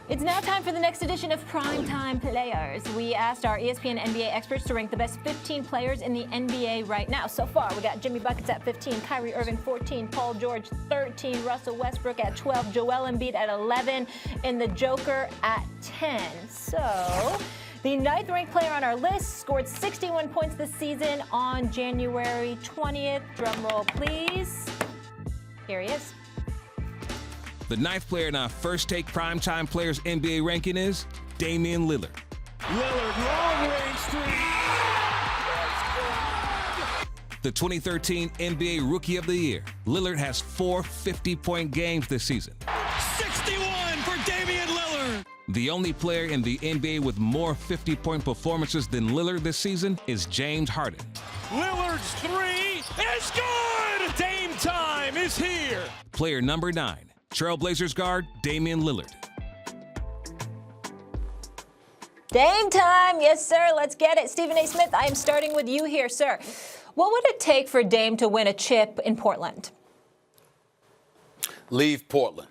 It's now time for the next edition of Primetime Players. We asked our ESPN NBA experts to rank the best 15 players in the NBA right now. So far, we got Jimmy Buckets at 15, Kyrie Irving 14, Paul George 13, Russell Westbrook at 12, Joel Embiid at 11, and the Joker at 10. So the ninth-ranked player on our list scored 61 points this season on January 20th. Drum roll, please. Here he is. The ninth player in our First Take Primetime Players NBA ranking is Damian Lillard. Lillard, long-range three. The 2013 NBA Rookie of the Year. Lillard has 4 50-point games this season. 61 for Damian Lillard. The only player in the NBA with more 50-point performances than Lillard this season is James Harden. Lillard's three is good. Dame time is here. Player number 9. Trailblazers guard Damian Lillard. Dame time. Yes, sir. Let's get it. Stephen A. Smith, I am starting with you here, sir. What would it take for Dame to win a chip in Portland? Leave Portland.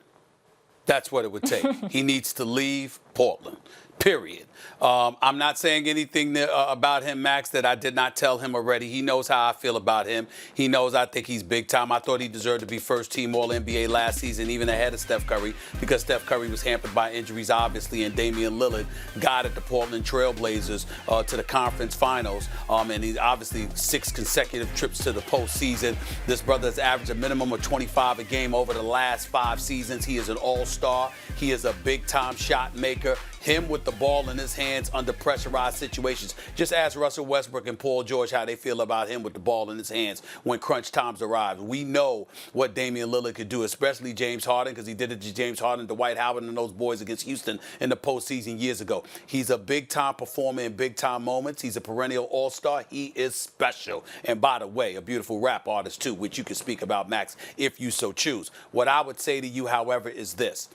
That's what it would take. He needs to leave Portland, period. I'm not saying anything about him, Max, that I did not tell him already. He knows how I feel about him. He knows I think he's big time. I thought he deserved to be first-team All-NBA last season, even ahead of Steph Curry, because Steph Curry was hampered by injuries, obviously, and Damian Lillard guided the Portland Trailblazers to the conference finals. And he's obviously 6 consecutive trips to the postseason. This brother has averaged a minimum of 25 a game over the last 5 seasons. He is an all-star. He is a big-time shot maker. Him with the ball in his hands under pressurized situations. Just ask Russell Westbrook and Paul George how they feel about him with the ball in his hands when crunch times arrive. We know what Damian Lillard could do, especially James Harden, because he did it to James Harden, Dwight Howard, and those boys against Houston in the postseason years ago. He's a big-time performer in big-time moments. He's a perennial all-star. He is special. And by the way, a beautiful rap artist, too, which you can speak about, Max, if you so choose. What I would say to you, however, is this.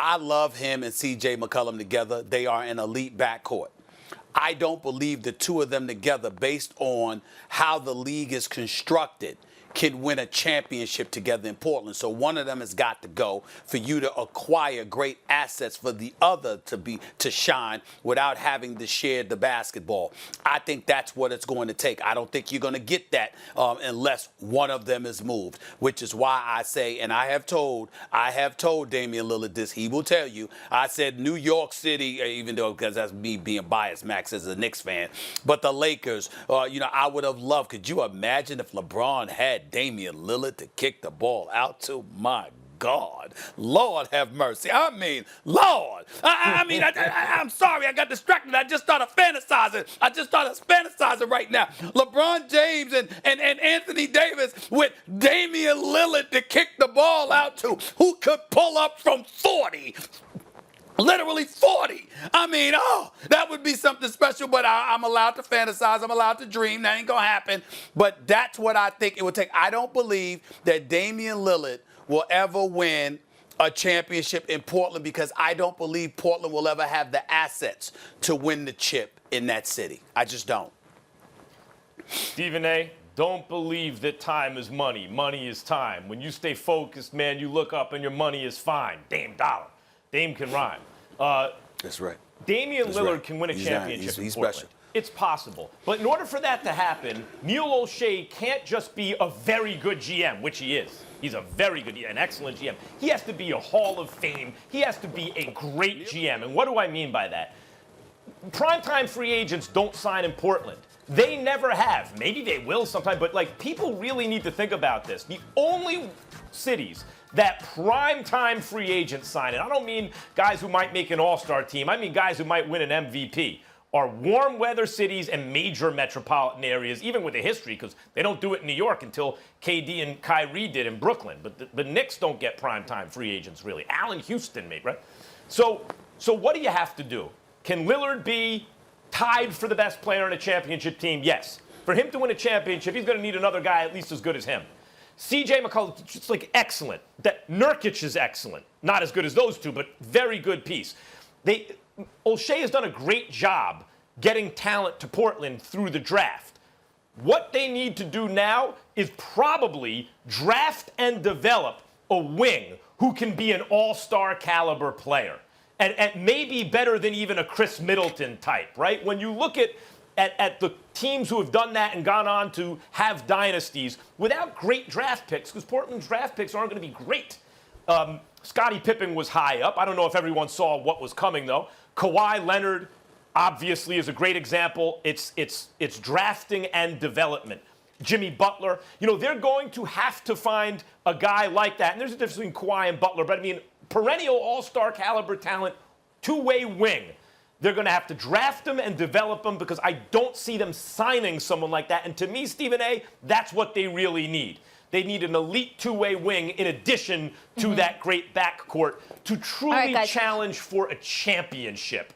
I love him and C.J. McCollum together. They are an elite backcourt. I don't believe the two of them together, based on how the league is constructed, can win a championship together in Portland. So one of them has got to go for you to acquire great assets for the other to shine without having to share the basketball. I think that's what it's going to take. I don't think you're going to get that unless one of them is moved, which is why I say, and I have told Damian Lillard this, he will tell you, I said New York City, even though, because that's me being biased, Max, as a Knicks fan, but the Lakers, I would have loved, could you imagine if LeBron had Damian Lillard to kick the ball out to? My God, Lord have mercy. I mean, Lord. I'm sorry, I got distracted. I just started fantasizing right now. LeBron James and Anthony Davis with Damian Lillard to kick the ball out to, who could pull up from 40. Literally 40. That would be something special, but I'm allowed to fantasize. I'm allowed to dream. That ain't going to happen. But that's what I think it would take. I don't believe that Damian Lillard will ever win a championship in Portland, because I don't believe Portland will ever have the assets to win the chip in that city. I just don't. Stephen A., don't believe that time is money. Money is time. When you stay focused, man, you look up and your money is fine. Dame dollar. Dame can rhyme. That's right. Damian Lillard can win a championship in Portland. Special. It's possible. But in order for that to happen, Neil O'Shea can't just be a very good GM, which he is. He's a very good, an excellent GM. He has to be a Hall of Fame. He has to be a great GM. And what do I mean by that? Primetime free agents don't sign in Portland. They never have. Maybe they will sometime, but people really need to think about this. The only cities that prime-time free agents sign, and I don't mean guys who might make an all-star team, I mean guys who might win an MVP, are warm weather cities and major metropolitan areas, even with a history, because they don't do it in New York until KD and Kyrie did in Brooklyn. But the Knicks don't get prime-time free agents, really. Allen Houston, maybe, right? So what do you have to do? Can Lillard be tied for the best player on a championship team? Yes. For him to win a championship, he's going to need another guy at least as good as him. C.J. McCollum, just excellent. That Nurkic is excellent. Not as good as those two, but very good piece. O'Shea has done a great job getting talent to Portland through the draft. What they need to do now is probably draft and develop a wing who can be an all-star caliber player. and maybe better than even a Chris Middleton type, right? When you look at the teams who have done that and gone on to have dynasties without great draft picks, because Portland's draft picks aren't going to be great. Scottie Pippen was high up. I don't know if everyone saw what was coming, though. Kawhi Leonard, obviously, is a great example. It's drafting and development. Jimmy Butler, they're going to have to find a guy like that. And there's a difference between Kawhi and Butler, but I mean, perennial all-star caliber talent, two-way wing. They're going to have to draft them and develop them because I don't see them signing someone like that. And to me, Stephen A., that's what they really need. They need an elite two-way wing in addition to that great backcourt to truly challenge for a championship.